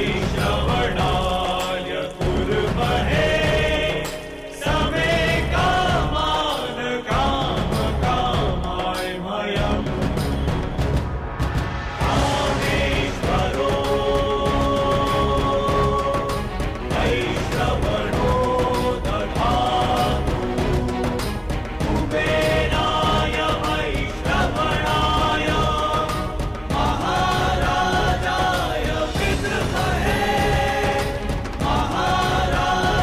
वैश्रवणाय कुर्महे समे कामान काम कामाय मयम् कामेश्वरो वैश्रवणो दधातु कुबेराय वैश्रवणाय महाराजाय पितृमहे महाराजाय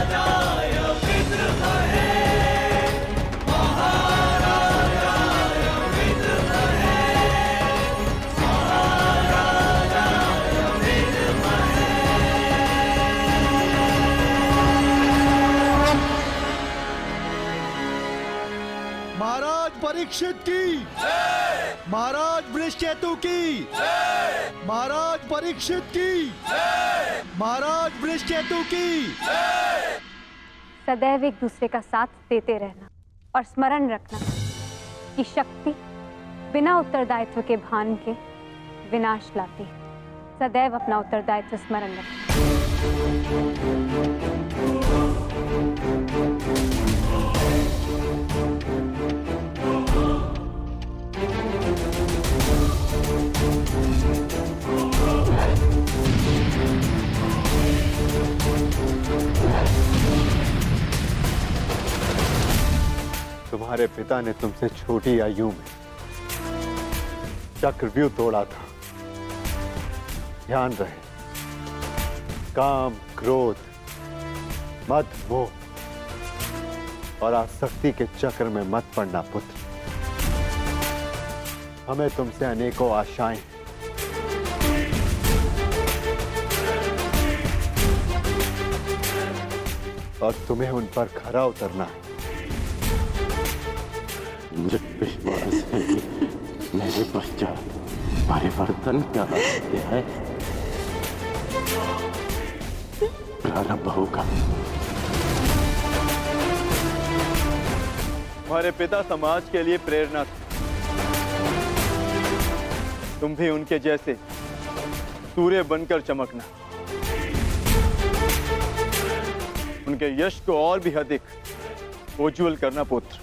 पितृमहे महाराजाय पितृमहे महाराजाय पितृमहे। महाराज परीक्षित की, महाराज वृषकेतु की, महाराज परीक्षित की, महाराज वृषकेतु की। सदैव एक दूसरे का साथ देते रहना और स्मरण रखना कि शक्ति बिना उत्तरदायित्व के भान के विनाश लाती है। सदैव अपना उत्तरदायित्व स्मरण रखना। तुम्हारे पिता ने तुमसे छोटी आयु में चक्रव्यूह तोड़ा था। ध्यान रहे, काम, क्रोध, मद, मोह और आसक्ति के चक्र में मत पड़ना पुत्र। हमें तुमसे अनेकों आशाएं हैं। और तुम्हें उन पर खरा उतरना है। मुझे विश्वास है कि मेरे पश्चात परिवर्तन का अध्याय प्रारंभ होगा। तुम्हारे पिता समाज के लिए प्रेरणा थे। तुम भी उनके जैसे सूर्य बनकर चमकना। उनके यश को और भी अधिक उज्ज्वल करना पुत्र।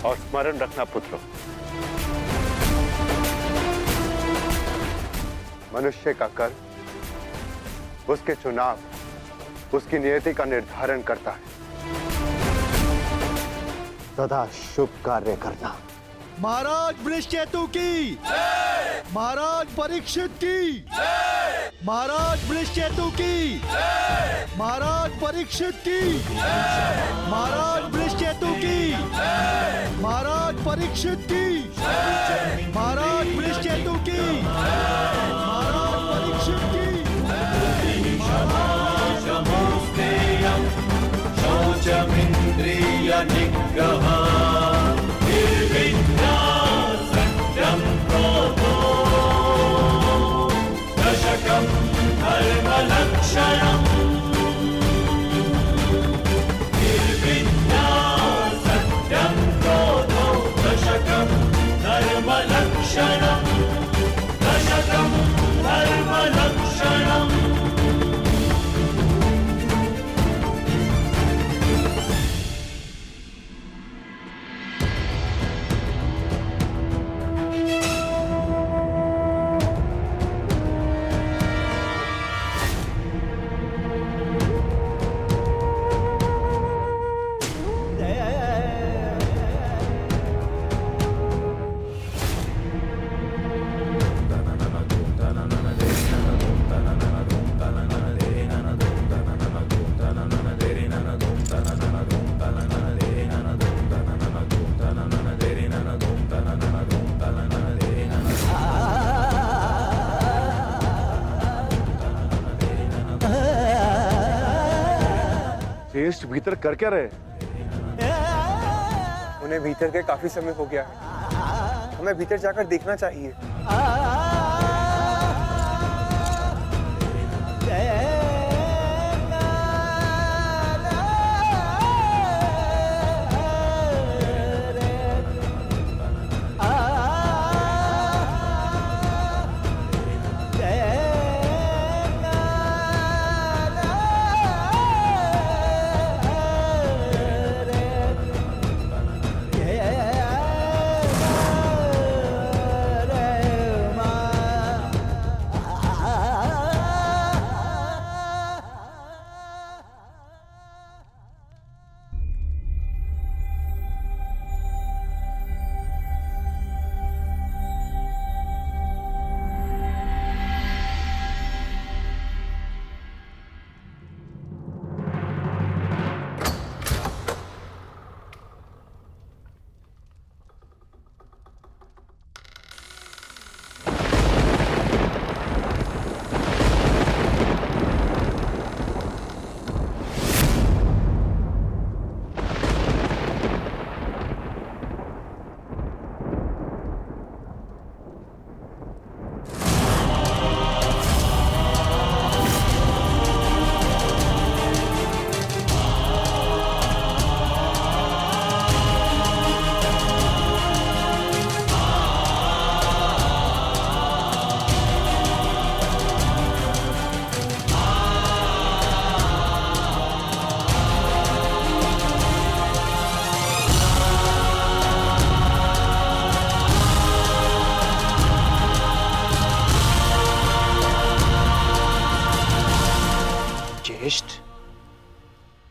और स्मरण रखना पुत्र, मनुष्य का कर्म उसके चुनाव, उसकी नियति का निर्धारण करता है। सदा शुभ कार्य करना। महाराज वृषकेतु की, महाराज परीक्षित की, महाराज वृषकेतु की, महाराज परीक्षित की, महाराज वृषकेतु की, महाराज परीक्षित की, महाराज वृषकेतु की, महाराज परीक्षित की। शौचमिन्द्रिय निग्रह निर्विद्या सत्यं क्रोधो दशकं धर्मलक्षणम् निर्विद्या सत्यं क्रोधो दशकं धर्मलक्षणम् दशकं धर्मलक्षणम्। श्रेष्ठ भीतर कर क्या रहे? उन्हें भीतर के काफी समय हो गया है। हमें भीतर जाकर देखना चाहिए।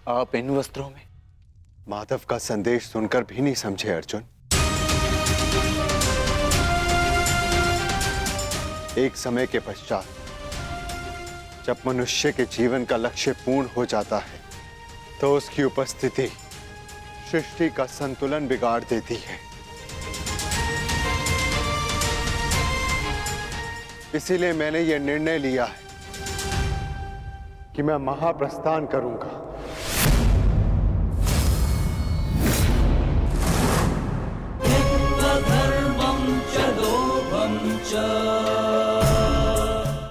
आप इन वस्त्रों में? माधव का संदेश सुनकर भी नहीं समझे अर्जुन। एक समय के पश्चात जब मनुष्य के जीवन का लक्ष्य पूर्ण हो जाता है तो उसकी उपस्थिति सृष्टि का संतुलन बिगाड़ देती है। इसीलिए मैंने यह निर्णय लिया है कि मैं महाप्रस्थान करूंगा।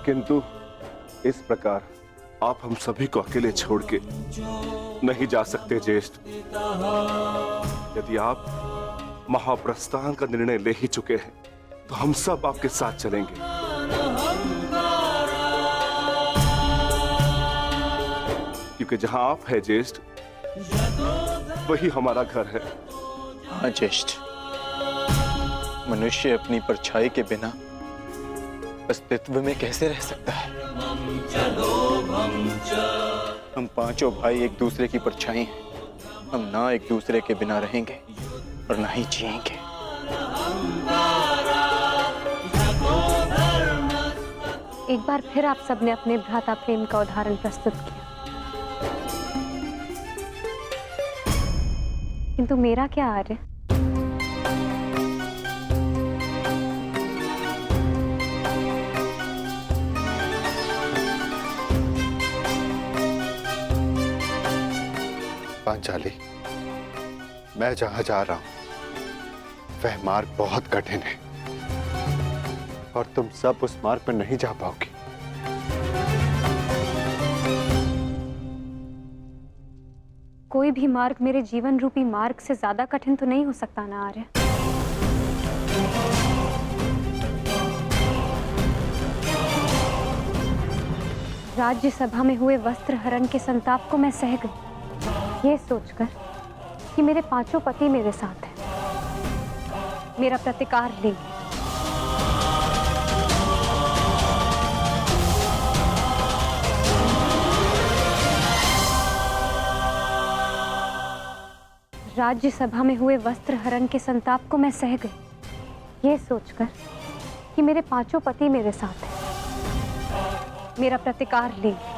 किंतु इस प्रकार आप हम सभी को अकेले छोड़ के नहीं जा सकते ज्येष्ठ। यदि आप महाप्रस्थान का निर्णय ले ही चुके हैं तो हम सब आपके साथ चलेंगे। क्योंकि जहां आप हैं ज्येष्ठ, वही हमारा घर है। हाँ ज्येष्ठ, मनुष्य अपनी परछाई के बिना अस्तित्व में कैसे रह सकता है? हम पांचों भाई एक दूसरे की परछाई हैं। हम ना एक दूसरे के बिना रहेंगे और ना ही जिएंगे। एक बार फिर आप सबने अपने भ्राता प्रेम का उदाहरण प्रस्तुत किया, किंतु मेरा क्या आर्य? पांचाली, मैं जहां जा रहा हूं वह मार्ग बहुत कठिन है और तुम सब उस मार्ग पर नहीं जा पाओगी। कोई भी मार्ग मेरे जीवन रूपी मार्ग से ज्यादा कठिन तो नहीं हो सकता ना आर्य? राज्यसभा में हुए वस्त्र हरण के संताप को मैं सह गई, ये सोचकर कि मेरे पांचों पति मेरे साथ हैं, मेरा प्रतिकार लेंगे। राज्यसभा में हुए वस्त्र हरण के संताप को मैं सह गई, ये सोचकर कि मेरे पांचों पति मेरे साथ हैं, मेरा प्रतिकार लेंगे।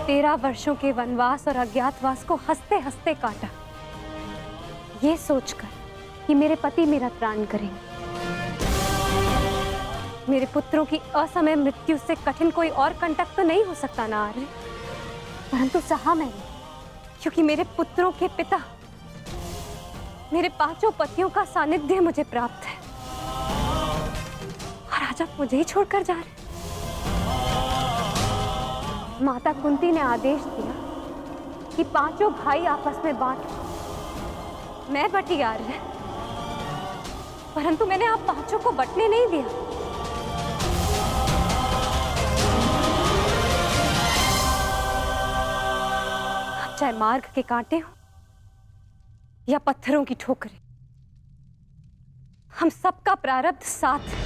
13 वर्षों के वनवास और अज्ञातवास को हंसते हंसते काटा, ये सोचकर कि मेरे पति मेरा त्राण करेंगे। मेरे पुत्रों की असमय मृत्यु से कठिन कोई और कंटक तो नहीं हो सकता ना आर्य, परंतु सहा मैंने, क्योंकि मेरे पुत्रों के पिता, मेरे पांचों पतियों का सानिध्य मुझे प्राप्त है, और आज आप मुझे ही छोड़कर जा रहे। माता कुंती ने आदेश दिया कि पांचों भाई आपस में बांट। मैं बटी आर्य, परंतु मैंने आप पांचों को बटने नहीं दिया। अब चाहे मार्ग के कांटे हो या पत्थरों की ठोकरें, हम सबका प्रारब्ध साथ है।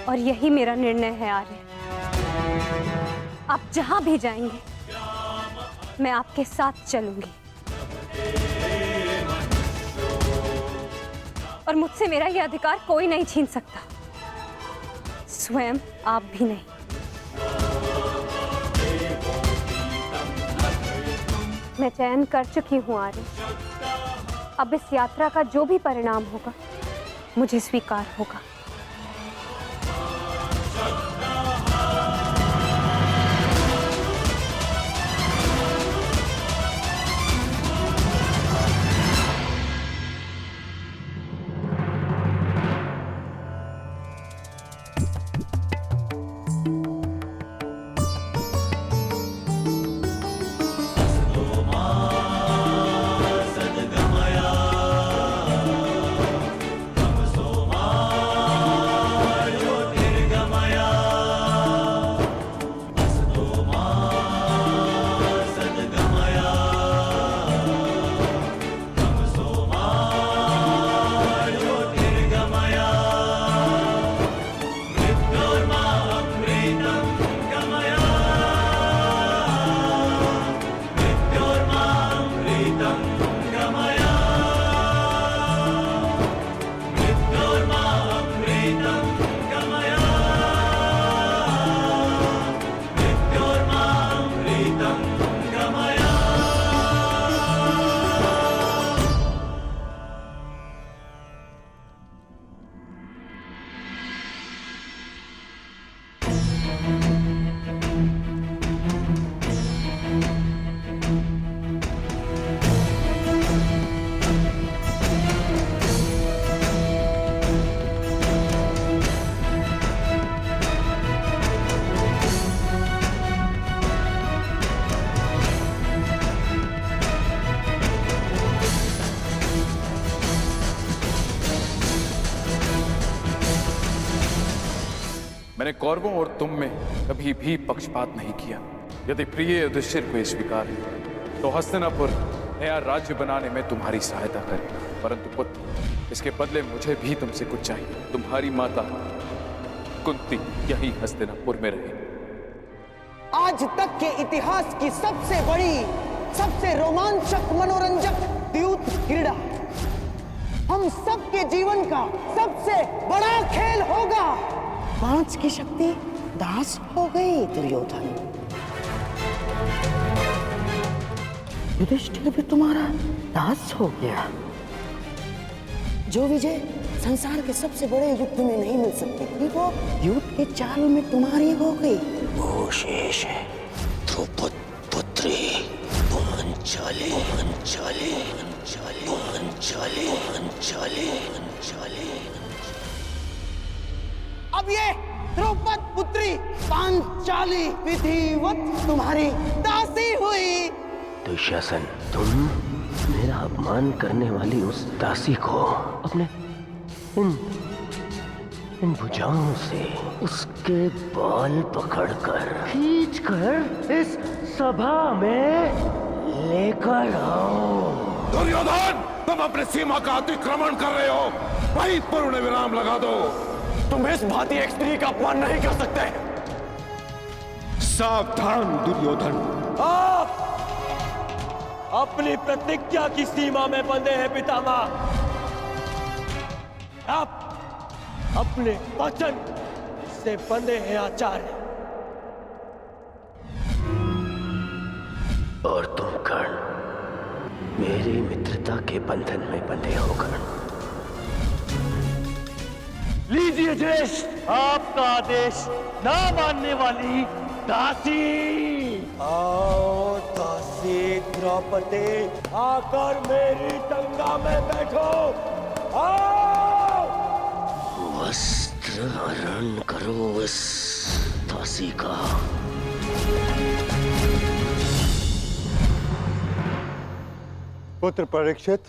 और यही मेरा निर्णय है आर्य। आप जहां भी जाएंगे, मैं आपके साथ चलूंगी, और मुझसे मेरा यह अधिकार कोई नहीं छीन सकता, स्वयं आप भी नहीं। मैं चयन कर चुकी हूं आर्य। अब इस यात्रा का जो भी परिणाम होगा, मुझे स्वीकार होगा। मैंने कौरवों और तुम में कभी भी पक्षपात नहीं किया। यदि प्रिय युधिष्ठिर को ये स्वीकार है तो हस्तिनापुर नया राज्य बनाने में तुम्हारी सहायता करे। परंतु पुत्र, इसके बदले मुझे भी तुमसे कुछ चाहिए। तुम्हारी माता कुंती यही हस्तिनापुर में रहे। आज तक के इतिहास की सबसे बड़ी, सबसे रोमांचक, मनोरंजक द्यूत क्रीड़ा हम सबके जीवन का सबसे बड़ा खेल होगा। 5 की शक्ति दास हो गई दुर्योधन। युधिष्ठिर भी तुम्हारा दास हो गया। जो विजय संसार के सबसे बड़े युद्ध में नहीं मिल सकती थी, वो युद्ध के चाल में तुम्हारी हो गई। वो शेष है द्रौपद पुत्री पांचाली। पांचाली पांचाली पांचाली पांचाली पांचाली। अब ये द्रौपद पुत्री पांचाली विधिवत तुम्हारी दासी हुई। दुशासन, तुम मेरा अपमान करने वाली उस दासी को अपने इन भुजाओं से उसके बाल पकड़कर खींचकर इस सभा में लेकर आओ। दुर्योधन, तुम अपनी सीमा का अतिक्रमण कर रहे हो। वहीं पूर्ण विराम लगा दो। तुम इस भांति एक स्त्री का अपमान नहीं कर सकते। सावधान दुर्योधन। आप अपनी प्रतिज्ञा की सीमा में बंधे हैं पितामह। आप अपने वचन से बंधे हैं आचार्य। और तुम कर्ण, मेरी मित्रता के बंधन में बंधे हो कर्ण। लीजिए ज्येष्ठ, आपका आदेश ना मानने वाली दासी। आओ दासी द्रौपदी, आकर मेरी टंगा में बैठो। आओ। वस्त्र हरण करो इस दासी का। पुत्र परीक्षित,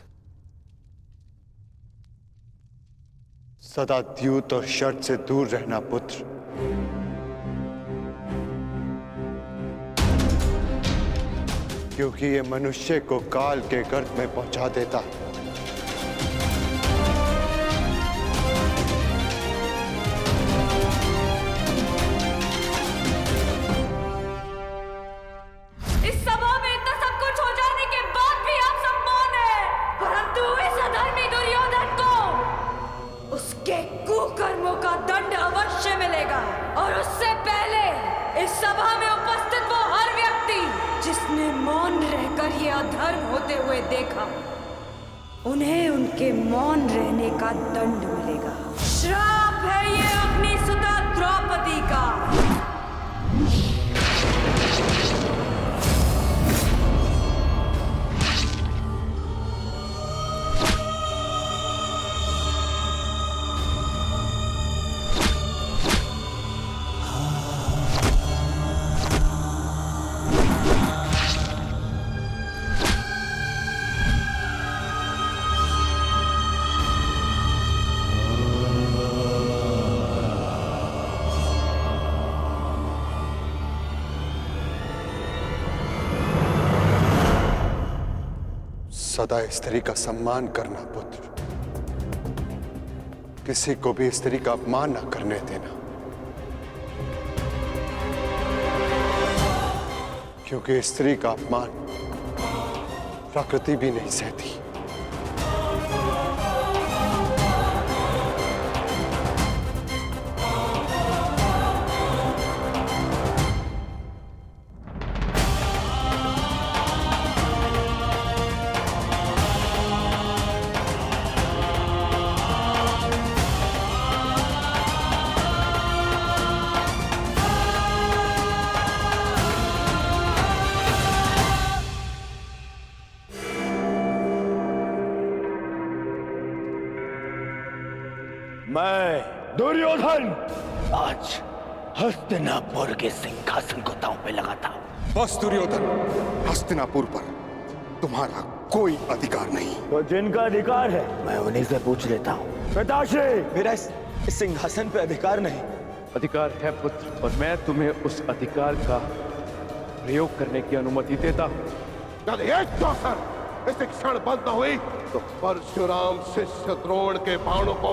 सदा द्यूत और शर्त से दूर रहना पुत्र। क्योंकि ये मनुष्य को काल के गर्भ में पहुंचा देता है। इस सभा में इतना सब कुछ हो जाने के बाद भी आप सब मौन हैं। परंतु इस अधर्मी दुर्योधन को उसके कुकर्मों का दंड अवश्य मिलेगा। और उससे पहले इस सभा में उपस्थित वो हर व्यक्ति जिसने मौन रहकर ये अधर्म होते हुए देखा, उन्हें उनके मौन रहने का दंड मिलेगा। श्राप है ये अपनी सुता द्रौपदी का। सदा स्त्री का सम्मान करना पुत्र। किसी को भी स्त्री का अपमान न करने देना, क्योंकि स्त्री का अपमान प्रकृति भी नहीं सहती। मैं दुर्योधन आज हस्तिनापुर के सिंहासन को दांव पे लगाता हूं। बस दुर्योधन, हस्तिनापुर पर तुम्हारा कोई अधिकार नहीं। तो जिनका अधिकार है मैं उन्हीं से पूछ लेता हूं। पिताश्री, मेरा इस सिंहासन पे अधिकार नहीं। अधिकार है पुत्र, और मैं तुम्हें उस अधिकार का प्रयोग करने की अनुमति देता हूं। यदि एक चौसर इस क्षण बंद न हुई तो परशुराम शिष्य द्रोण के बाणों को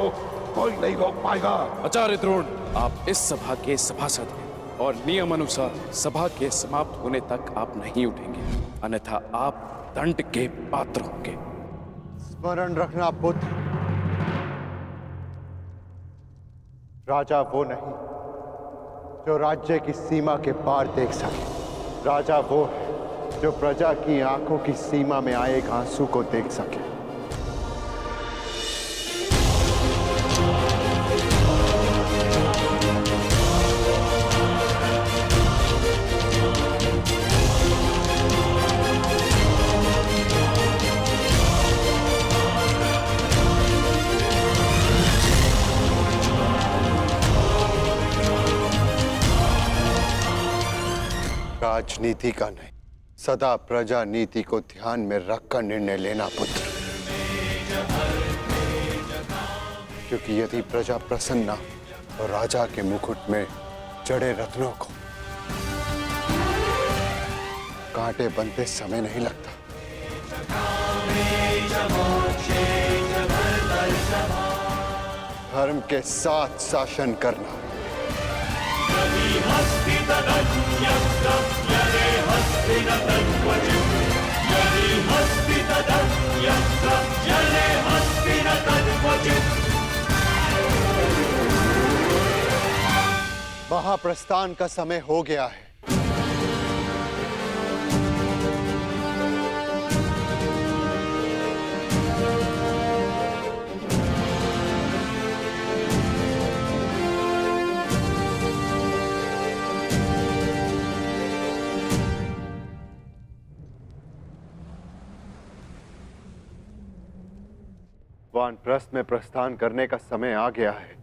कोई नहीं रोक पाएगा। आचार्य द्रोण, आप इस सभा के सभासद हैं और नियम अनुसार सभा के समाप्त होने तक आप नहीं उठेंगे, अन्यथा आप दंड के पात्र होंगे। स्मरण रखना पुत्र, राजा वो नहीं जो राज्य की सीमा के पार देख सके। राजा वो है जो प्रजा की आंखों की सीमा में आए एक आंसू को देख सके। राजनीति का नहीं, सदा प्रजा नीति को ध्यान में रखकर निर्णय लेना पुत्र, क्योंकि यदि प्रजा प्रसन्न तो राजा के मुकुट में जड़े रत्नों को कांटे बनते समय नहीं लगता। धर्म के साथ शासन करना, महाप्रस्थान का समय हो गया है। वानप्रस्थ में प्रस्थान करने का समय आ गया है।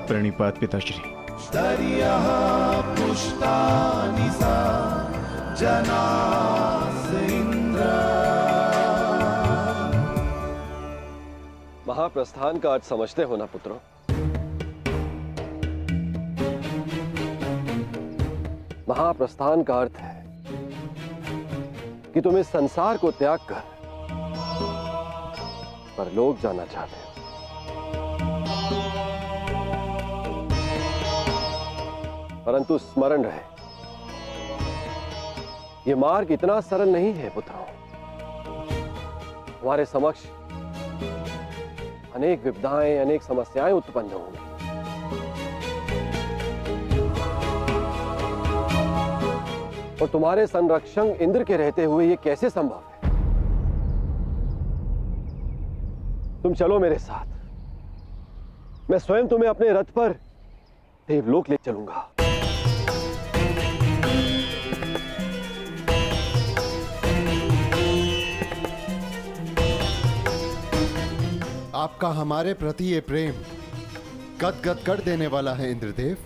प्रणिपात पिताश्री। महाप्रस्थान का अर्थ समझते हो ना पुत्रों? महाप्रस्थान का अर्थ है कि तुम इस संसार को त्याग कर परलोक जाना चाहते हो। परंतु स्मरण रहे, यह मार्ग इतना सरल नहीं है पुत्रों। हमारे समक्ष अनेक विपदाएं, अनेक समस्याएं उत्पन्न होंगी। और तुम्हारे संरक्षक इंद्र के रहते हुए यह कैसे संभव है? तुम चलो मेरे साथ, मैं स्वयं तुम्हें अपने रथ पर देवलोक ले चलूंगा। आपका हमारे प्रति ये प्रेम गदगद कर देने वाला है इंद्रदेव।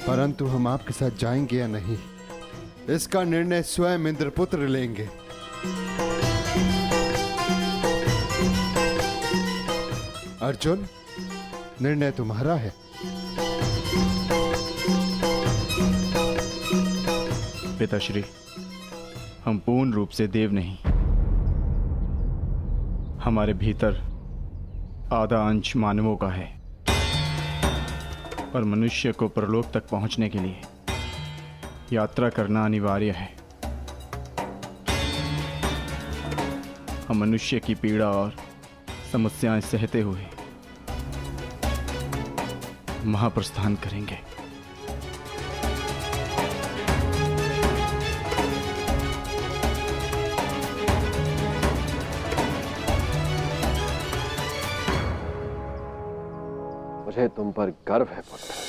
परंतु हम आपके साथ जाएंगे या नहीं, इसका निर्णय स्वयं इंद्रपुत्र लेंगे। अर्जुन, निर्णय तुम्हारा है। पिताश्री, हम पूर्ण रूप से देव नहीं, हमारे भीतर आधा अंश मानवों का है। पर मनुष्य को परलोक तक पहुंचने के लिए यात्रा करना अनिवार्य है। हम मनुष्य की पीड़ा और समस्याएं सहते हुए महाप्रस्थान करेंगे। मुझे तुम पर गर्व है पुत्र।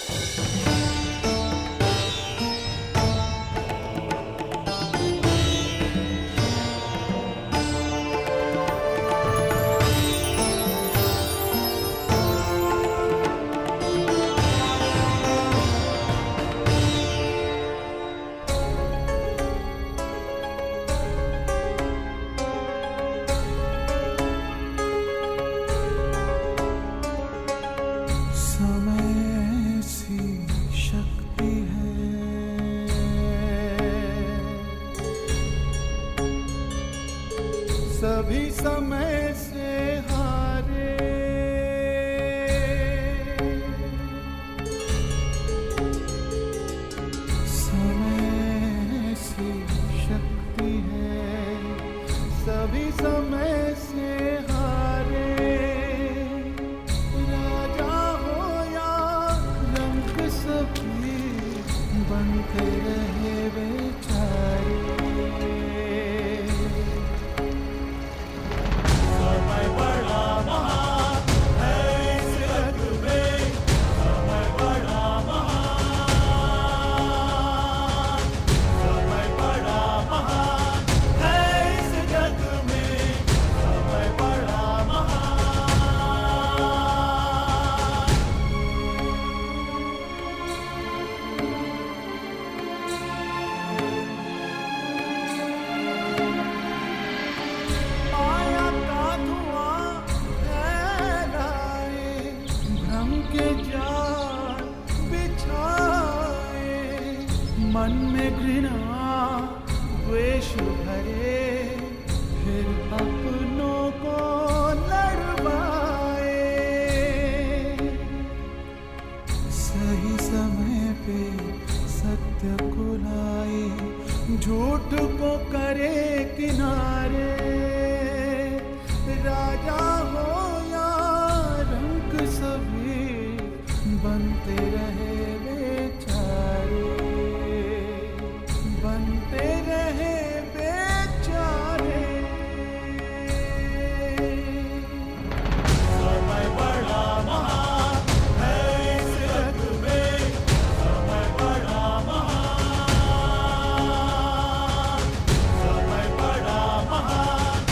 सभी समय से हारे, समय से शक्ति है, सभी समय से हारे। राजा हो या रंग सभी बनते रहे बेचारे। मन में घृणा द्वेष भरे, फिर अपनों को लड़वाए। सही समय पे सत्य को लाए, झूठ को करे किनारे। राजा हो या रंक सभी बनते रहे बेचारे, बनते रहे बेचारे। समय बड़ा महान है इस जग में, समय बड़ा महान, समय बड़ा महान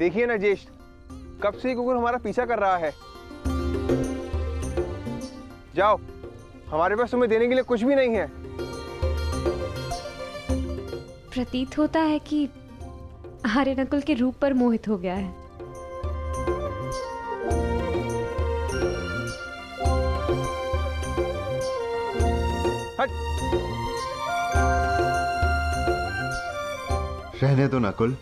देखिए ना ज्येष्ठ, कब से ये कुकुर हमारा पीछा कर रहा है। जाओ, हमारे पास तुम्हें देने के लिए कुछ भी नहीं है। प्रतीत होता है कि आर्य नकुल के रूप पर मोहित हो गया है। रहने दो नकुल।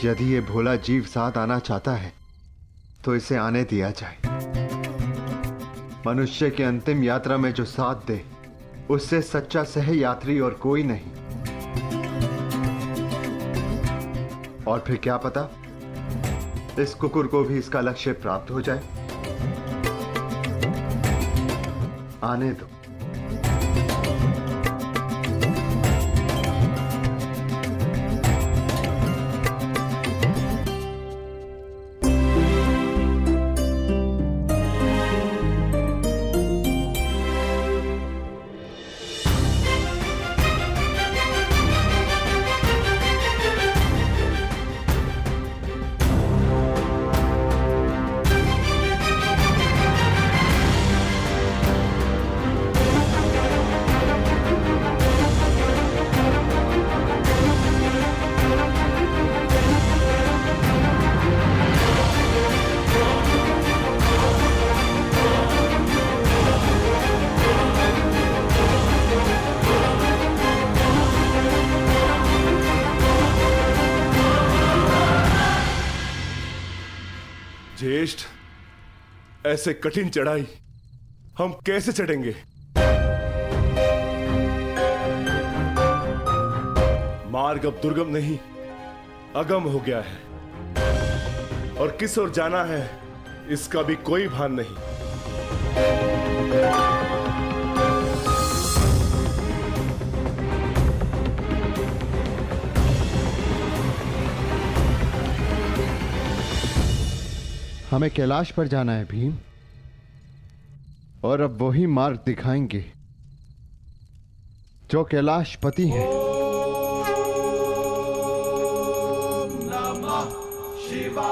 यदि ये भोला जीव साथ आना चाहता है तो इसे आने दिया जाए। मनुष्य की अंतिम यात्रा में जो साथ दे उससे सच्चा सह यात्री और कोई नहीं। और फिर क्या पता इस कुकुर को भी इसका लक्ष्य प्राप्त हो जाए। आने दो। ज्येष्ठ, ऐसे कठिन चढ़ाई हम कैसे चढ़ेंगे? मार्ग अब दुर्गम नहीं, अगम हो गया है और किस ओर जाना है इसका भी कोई भान नहीं। हमें कैलाश पर जाना है भीम, और अब वही मार्ग दिखाएंगे जो कैलाशपति हैं। नमः शिवाय।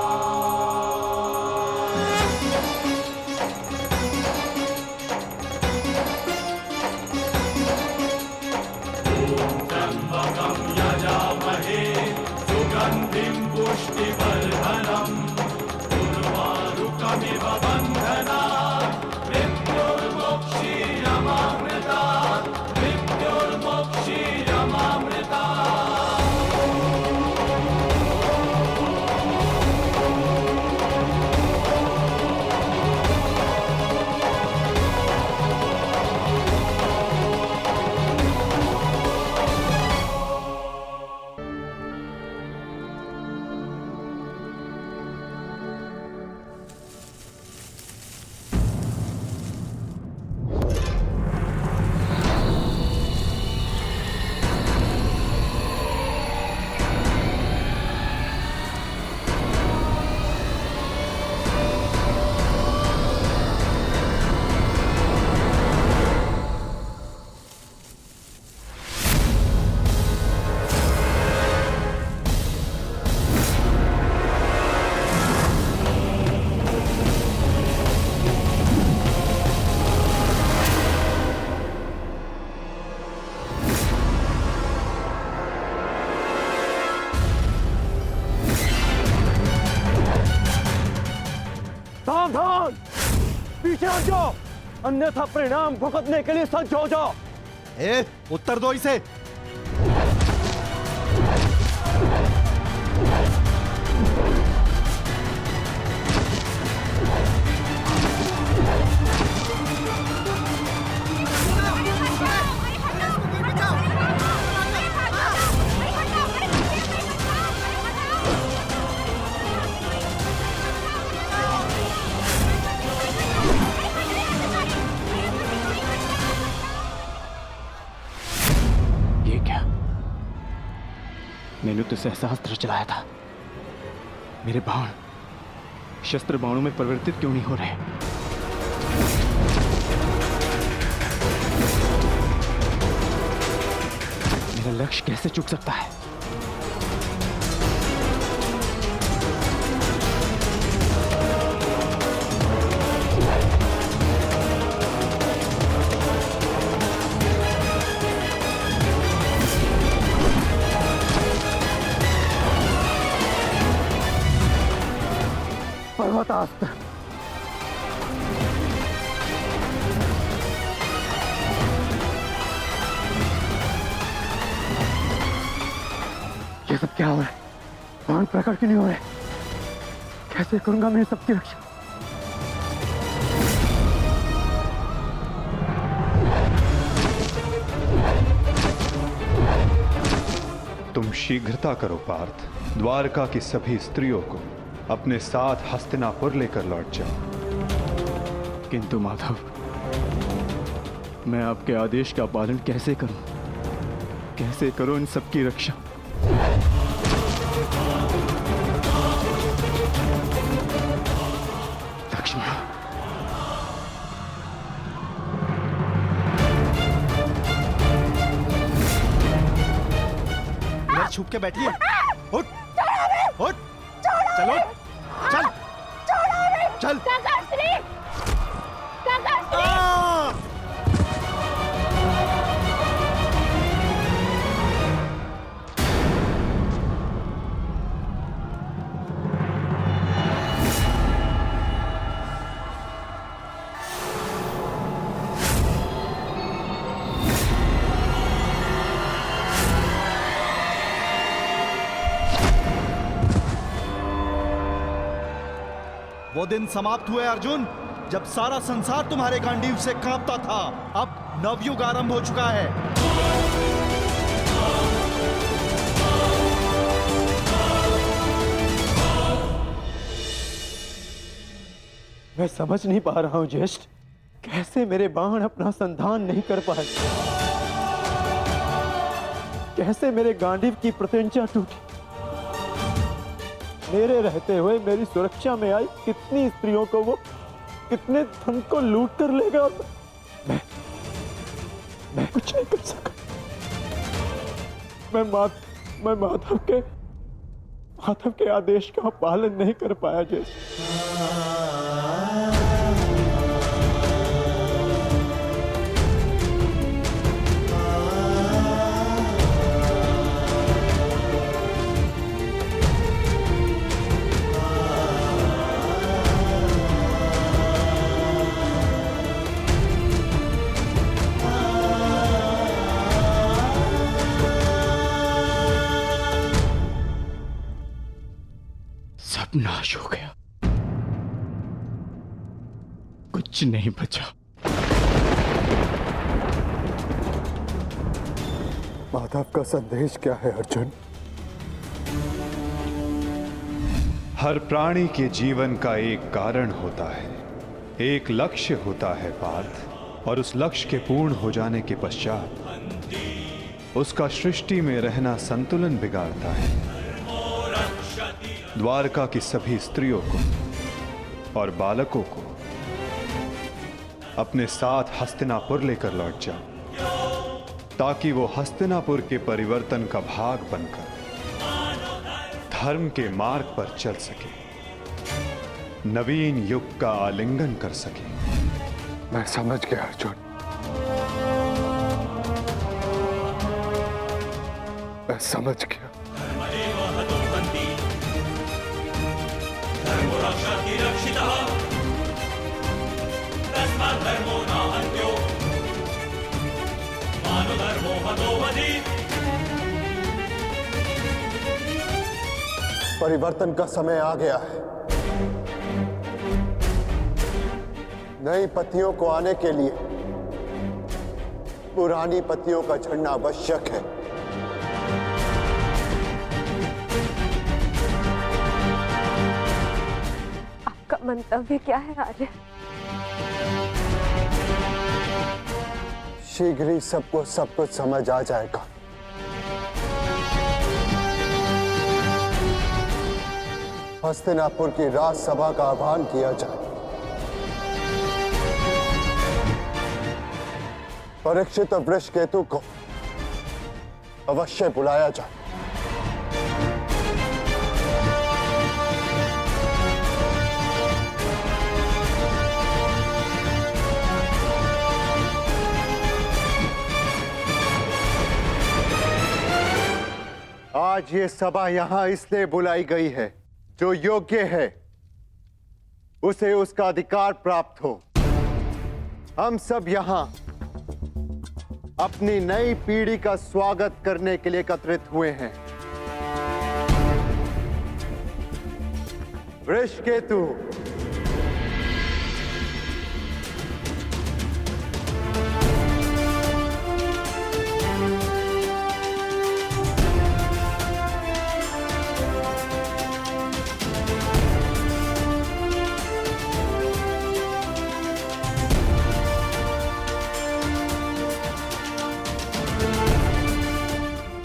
त्र्यंबकं यजामहे सुगंधिं पुष्टिवर्धनम् उर्वारुकमिव बन्धनात् मृत्युर्मुक्षीयमामृतात् मृत्युर्मुक्षीयमामृतात्। सावधान, पीछे हट जाओ, अन्यथा परिणाम भुगतने के लिए सज्ज हो जाओ। उत्तर दो इसे। मैंने तो सहस्त्र चलाया था, मेरे बाण शस्त्र बाणों में परिवर्तित क्यों नहीं हो रहे? मेरा लक्ष्य कैसे चूक सकता है? पर्वतास्त्र। ये सब क्या हो रहा है? बाण प्रकट क्यों नहीं हो रहे? कैसे करूंगा मैं सबकी रक्षा? तुम शीघ्रता करो पार्थ, द्वारका की सभी स्त्रियों को अपने साथ हस्तिनापुर लेकर लौट जाओ। किंतु माधव, मैं आपके आदेश का पालन कैसे करूं? कैसे करूं इन सबकी रक्षा? लक्ष्मण, छुप के बैठी है। उठ, उठ, चलो, चल, चल। वो दिन समाप्त हुए अर्जुन, जब सारा संसार तुम्हारे गांडीव से कांपता था। अब नवयुग आरंभ हो चुका है। मैं समझ नहीं पा रहा हूं ज्येष्ठ, कैसे मेरे बाण अपना संधान नहीं कर पाए, कैसे मेरे गांडीव की प्रत्यंचा टूटी। मेरे रहते हुए मेरी सुरक्षा में आई कितनी स्त्रियों को वो कितने धन को लूट कर लेगा। मैं कुछ नहीं कर सका। मैं माधव के आदेश का पालन नहीं कर पाया जैसे। नाश हो गया, कुछ नहीं बचा। माधव का संदेश क्या है अर्जुन? हर प्राणी के जीवन का एक कारण होता है, एक लक्ष्य होता है पार्थ, और उस लक्ष्य के पूर्ण हो जाने के पश्चात उसका सृष्टि में रहना संतुलन बिगाड़ता है। द्वारका की सभी स्त्रियों को और बालकों को अपने साथ हस्तिनापुर लेकर लौट जाओ, ताकि वो हस्तिनापुर के परिवर्तन का भाग बनकर धर्म के मार्ग पर चल सके, नवीन युग का आलिंगन कर सके। मैं समझ गया अर्जुन, मैं समझ गया। परिवर्तन का समय आ गया है। नई पत्नियों को आने के लिए पुरानी पत्नियों का झड़ना आवश्यक है। आपका मंतव्य क्या है आर्य? शीघ्र ही सबको सब कुछ समझ आ जाएगा। हस्तिनापुर की राजसभा का आह्वान किया जाए, परीक्षित और वृषकेतु को अवश्य बुलाया जाए। आज ये सभा यहां इसलिए बुलाई गई है जो योग्य है उसे उसका अधिकार प्राप्त हो। हम सब यहां अपनी नई पीढ़ी का स्वागत करने के लिए एकत्रित हुए हैं। वृषकेतु,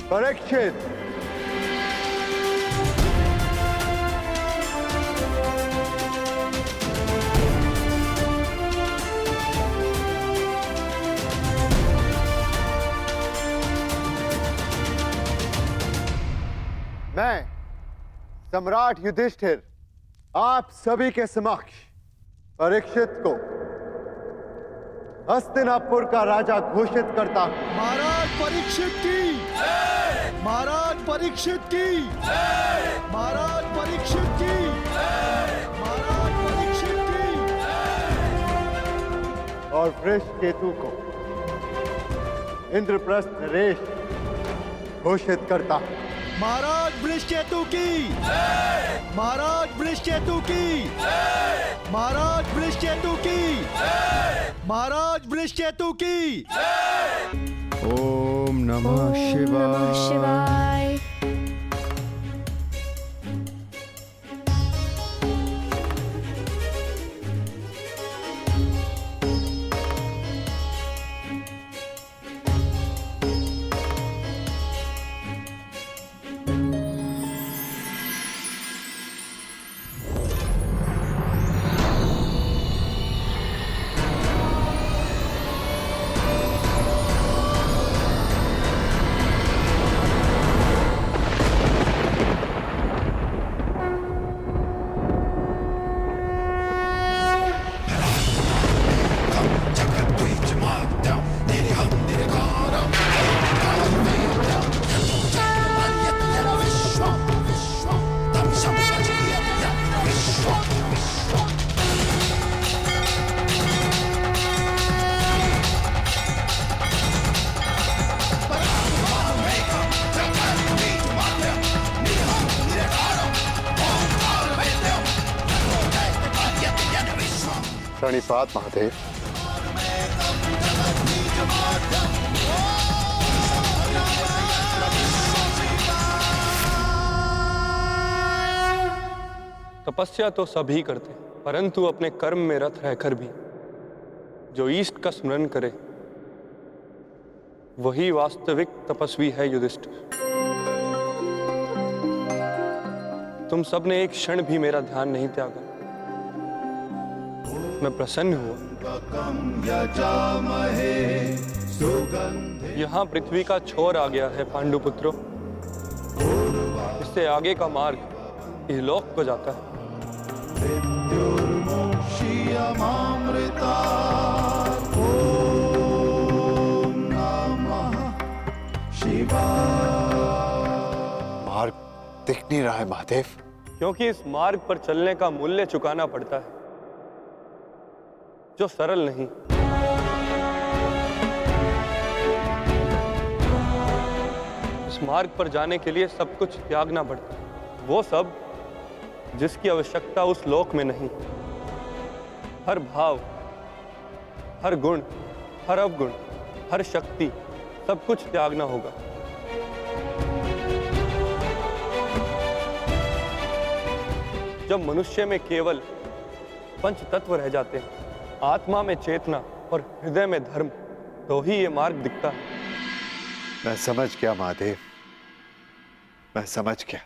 परीक्षित, मैं सम्राट युधिष्ठिर आप सभी के समक्ष परीक्षित को हस्तिनापुर का राजा घोषित करता हूं। महाराज परीक्षित की, महाराज परीक्षित की, महाराज परीक्षित की, महाराज परीक्षित की। और वृषकेतु को इंद्रप्रस्थ नरेश घोषित करता हूं। महाराज वृषकेतु की, महाराज वृषकेतु की, महाराज वृषकेतु की, महाराज वृषकेतु की। ओम नमः शिवाय। प्रणिपात महादेव। तपस्या तो सभी करते हैं, परंतु अपने कर्म में रत रहकर भी जो ईष्ट का स्मरण करे वही वास्तविक तपस्वी है। युधिष्ठिर, तुम सबने एक क्षण भी मेरा ध्यान नहीं त्यागा। मैं प्रसन्न हुआ। यहाँ पृथ्वी का छोर आ गया है पांडुपुत्रों। इससे आगे का मार्ग इहलोक को जाता है। मार्ग दिख नहीं रहा है महादेव। क्योंकि इस मार्ग पर चलने का मूल्य चुकाना पड़ता है जो सरल नहीं। इस मार्ग पर जाने के लिए सब कुछ त्यागना पड़ता है, वो सब जिसकी आवश्यकता उस लोक में नहीं। हर भाव, हर गुण, हर अवगुण, हर शक्ति, सब कुछ त्यागना होगा। जब मनुष्य में केवल पंच तत्व रह जाते हैं, आत्मा में चेतना और हृदय में धर्म, तो ही ये मार्ग दिखता है। मैं समझ गया महादेव, मैं समझ गया।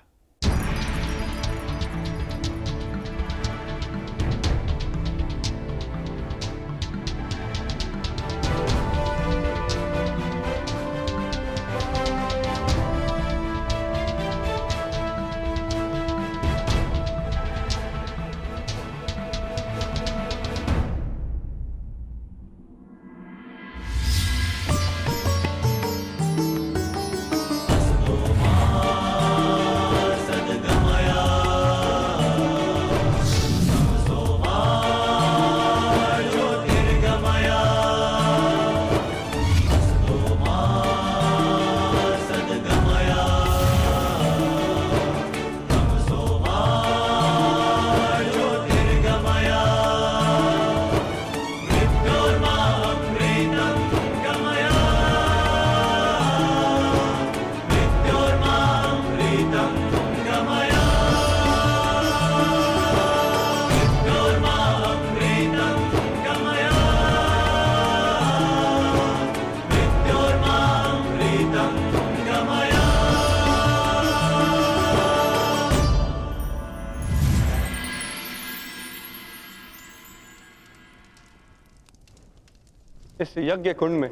इस यज्ञ कुंड में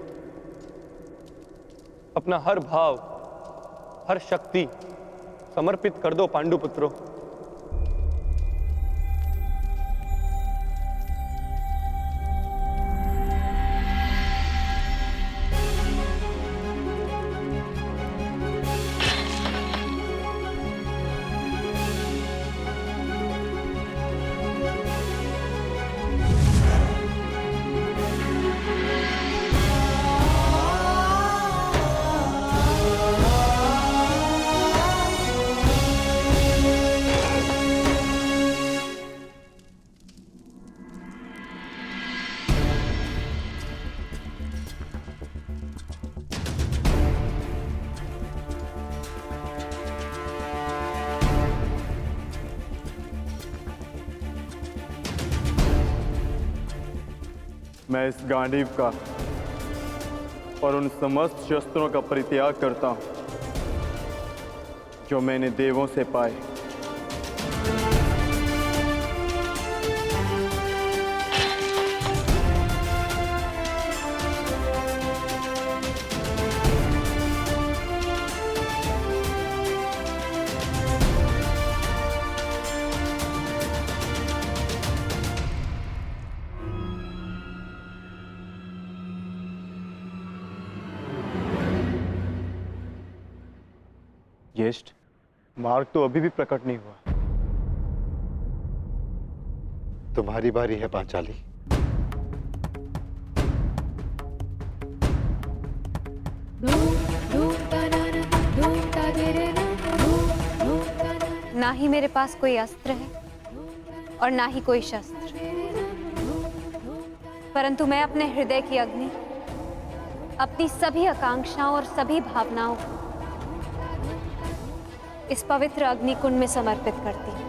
अपना हर भाव, हर शक्ति समर्पित कर दो पांडुपुत्रों। मैं इस गांडीव का और उन समस्त शस्त्रों का परित्याग करता हूं जो मैंने देवों से पाए। ज्येष्ठ, मार्ग तो अभी भी प्रकट नहीं हुआ। तुम्हारी बारी है पांचाली। ना ही मेरे पास कोई अस्त्र है और ना ही कोई शस्त्र, परंतु मैं अपने हृदय की अग्नि, अपनी सभी आकांक्षाओं और सभी भावनाओं को इस पवित्र अग्निकुंड में समर्पित करती हूँ।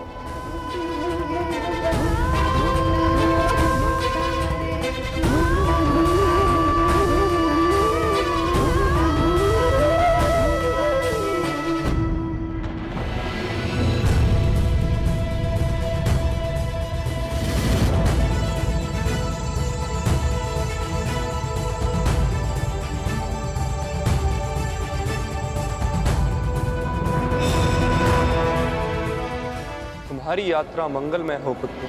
तुम्हारी यात्रा मंगलमय हो पुत्र।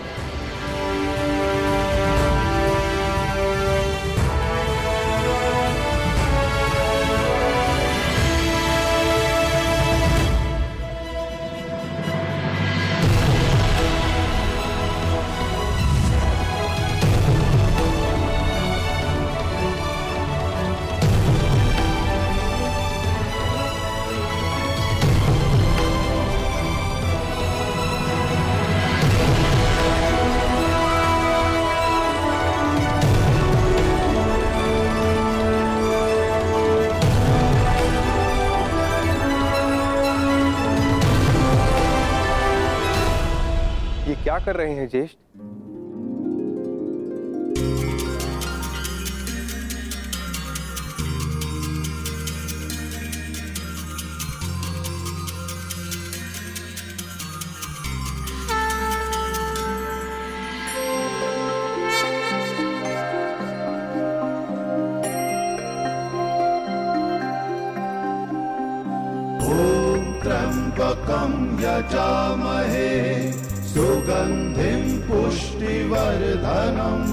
ये क्या कर रहे हैं ज्येष्ठ? त्र्यंबकं यजामहे सुगंधिं पुष्टिवर्धनम्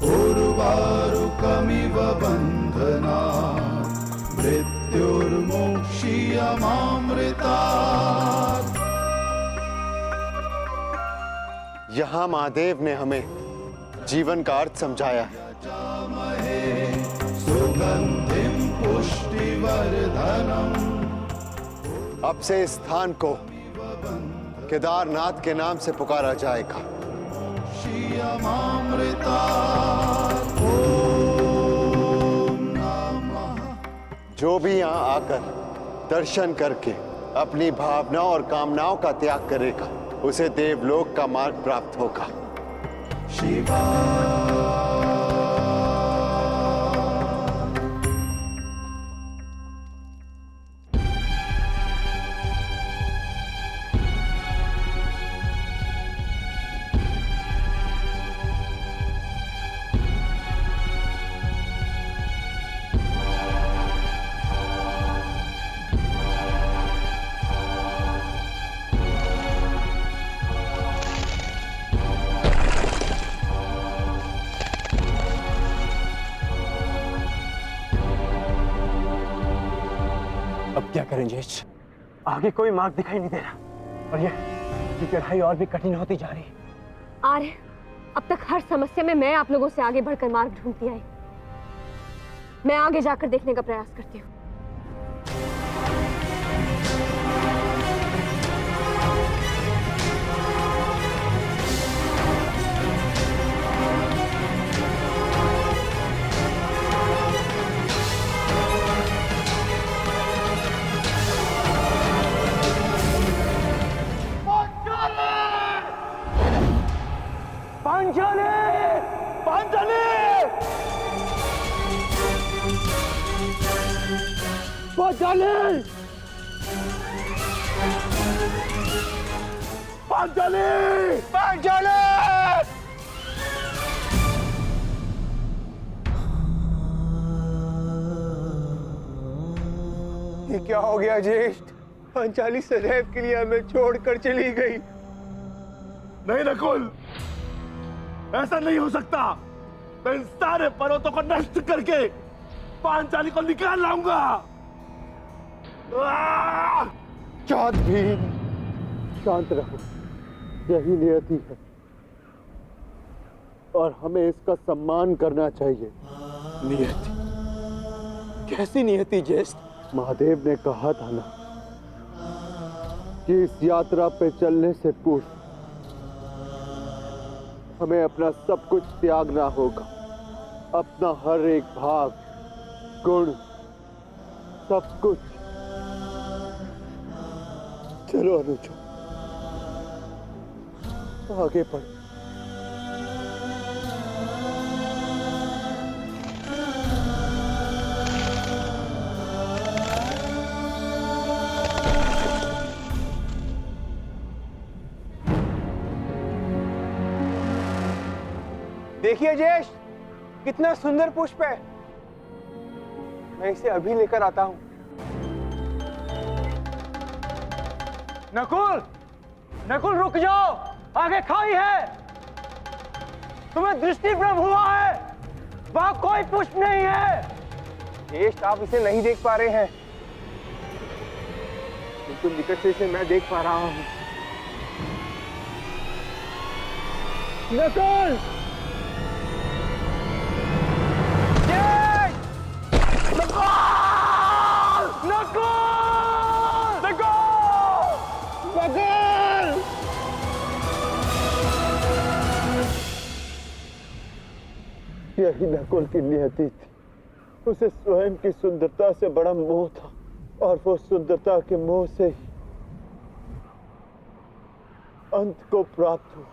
उर्वारुकमिव बन्धनात् मृत्युर्मुक्षीयमामृतात्। यहाँ महादेव ने हमें जीवन का अर्थ समझाया है। सुगंधिं पुष्टिवर्धनम्। अब से इस स्थान को केदारनाथ के नाम से पुकारा जाएगा। जो भी यहाँ आकर दर्शन करके अपनी भावनाओं और कामनाओं का त्याग करेगा उसे देवलोक का मार्ग प्राप्त होगा। शिवा करें ज्येष्ठ? आगे कोई मार्ग दिखाई नहीं दे रहा और ये चढ़ाई और भी कठिन होती जा रही है। आर्य, अब तक हर समस्या में मैं आप लोगों से आगे बढ़कर मार्ग ढूंढती आई। मैं आगे जाकर देखने का प्रयास करती हूँ। पांचाली! पांचाली! पांचाली! पांचाली! पांचाली! ये क्या हो गया ज्येष्ठ? पांचाली सदैव के लिए हमें छोड़कर चली गई। नहीं नकुल, ऐसा नहीं हो सकता। मैं इन सारे पर्वतों को नष्ट करके पांचाली को निकाल लाऊंगा। चाँद भीम, शांत रहो, यही नियति है और हमें इसका सम्मान करना चाहिए। नियति? कैसी नियति ज्येष्ठ? महादेव ने कहा था ना कि इस यात्रा पे चलने से पूर्व हमें अपना सब कुछ त्यागना होगा, अपना हर एक भाव, गुण, सब कुछ। चलो अनुज, आगे बढ़। देखिए ज्येष्ठ, कितना सुंदर पुष्प है। मैं इसे अभी लेकर आता हूं। नकुल! नकुल रुक जाओ, आगे खाई है। तुम्हें दृष्टि भ्रम हुआ है, वहां कोई पुष्प नहीं है। ज्येष्ठ, आप इसे नहीं देख पा रहे हैं, बिल्कुल निकट से इसे मैं देख पा रहा हूं। नकुल! यही नकुल की नियति थी। उसे स्वयं की सुंदरता से बड़ा मोह था और वो सुंदरता के मोह से ही अंत को प्राप्त हुआ।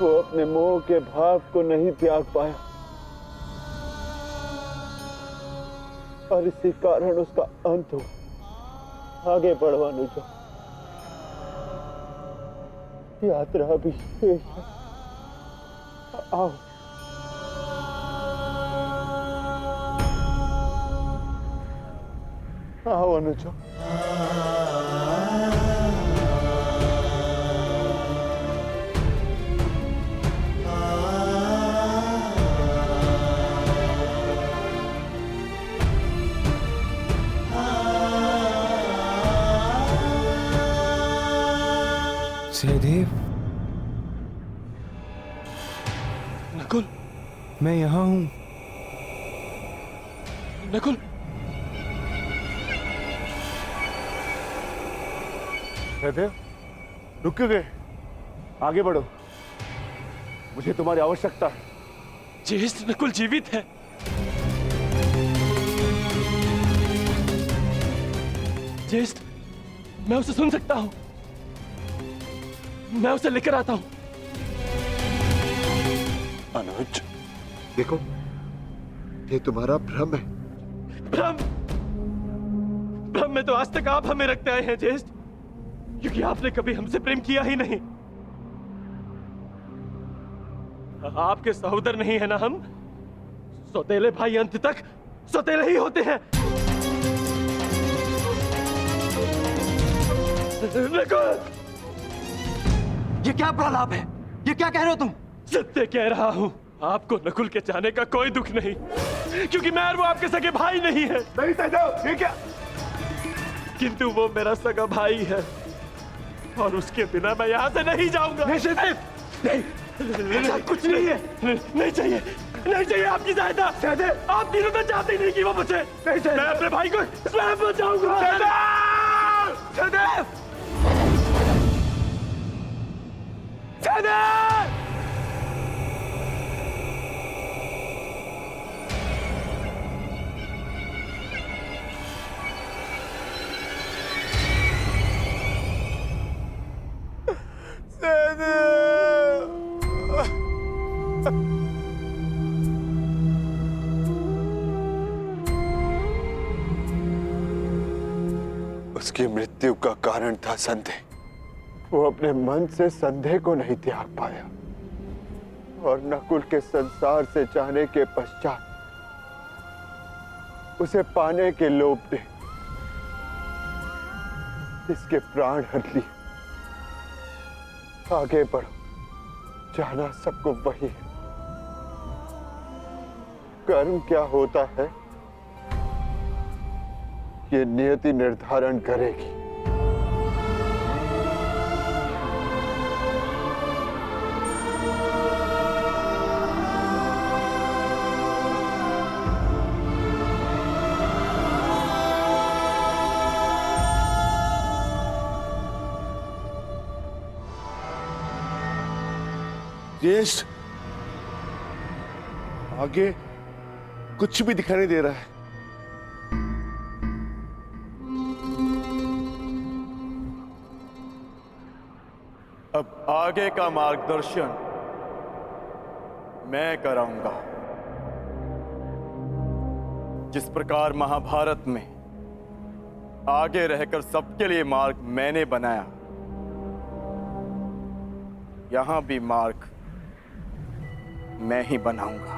वो अपने मोह के भाव को नहीं त्याग पाया और इसी कारण उसका अंत हुआ। आगे बढ़ो अनुजा, यात्रा भी शेष है। आओ। आओ अनुजा। सहदेव, नकुल, मैं यहां हूं। नकुल, सहदेव, रुक क्यों गए? आगे बढ़ो, मुझे तुम्हारी आवश्यकता है। ज्येष्ठ, नकुल जीवित है। ज्येष्ठ, मैं उसे सुन सकता हूं। मैं उसे लेकर आता हूं। अनुज, देखो, ये तुम्हारा भ्रम है। भ्रम? भ्रम में तो आज तक आप हमें रखते आए हैं ज्येष्ठ, क्योंकि आपने कभी हमसे प्रेम किया ही नहीं। आपके सहोदर नहीं है ना हम? सौतेले भाई अंत तक सौतेले ही होते हैं। ये क्या प्रलाप है? ये क्या कह रहे हो तुम? सत्य कह रहा हूं। आपको नकुल के जाने का कोई दुख नहीं। क्योंकि मैं और वो आपके सगे भाई नहीं है। नहीं सहदेव, ये क्या? किंतु वो मेरा सगा भाई है और उसके बिना मैं यहाँ से नहीं जाऊंगा। नहीं सहदेव, नहीं, ऐसा कुछ नहीं है। नहीं चाहिए, नहीं चाहिए आपकी सहायता। सहदेव, आप तीनों तो चाहते ही नहीं कि वो बचे। नहीं सहदेव, मैं अपने भाई को स्वयं बचाऊंगा। सहदेव, सहदेव, सहदेव! उसकी मृत्यु का कारण था संदेह। वो अपने मन से संदेह को नहीं त्याग पाया और नकुल के संसार से जाने के पश्चात उसे पाने के लोभ ने इसके प्राण हर लिए। आगे बढ़ो, जाना सबको वही है। कर्म क्या होता है ये नियति निर्धारण करेगी। ज्येष्ठ, आगे कुछ भी दिखाई नहीं दे रहा है। अब आगे का मार्गदर्शन मैं कराऊंगा। जिस प्रकार महाभारत में आगे रहकर सबके लिए मार्ग मैंने बनाया, यहां भी मार्ग मैं ही बनाऊंगा।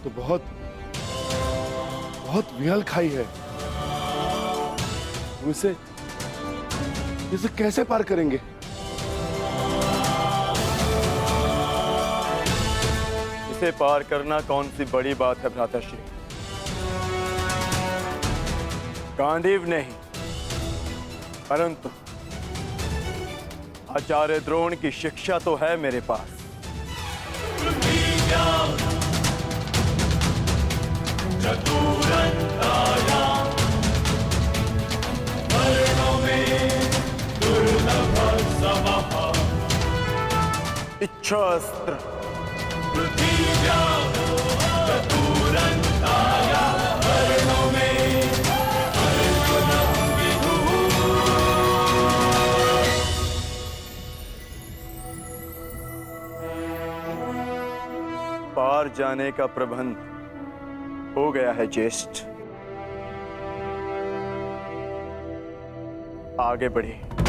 तो बहुत विहल खाई है। इसे कैसे पार करेंगे? इसे पार करना कौन सी बड़ी बात है भ्राताश्री। गांडीव नहीं, परंतु आचार्य द्रोण की शिक्षा तो है मेरे पास। इच्छास्त्र पार जाने का प्रबंध हो गया है ज्येष्ठ। आगे बढ़िए।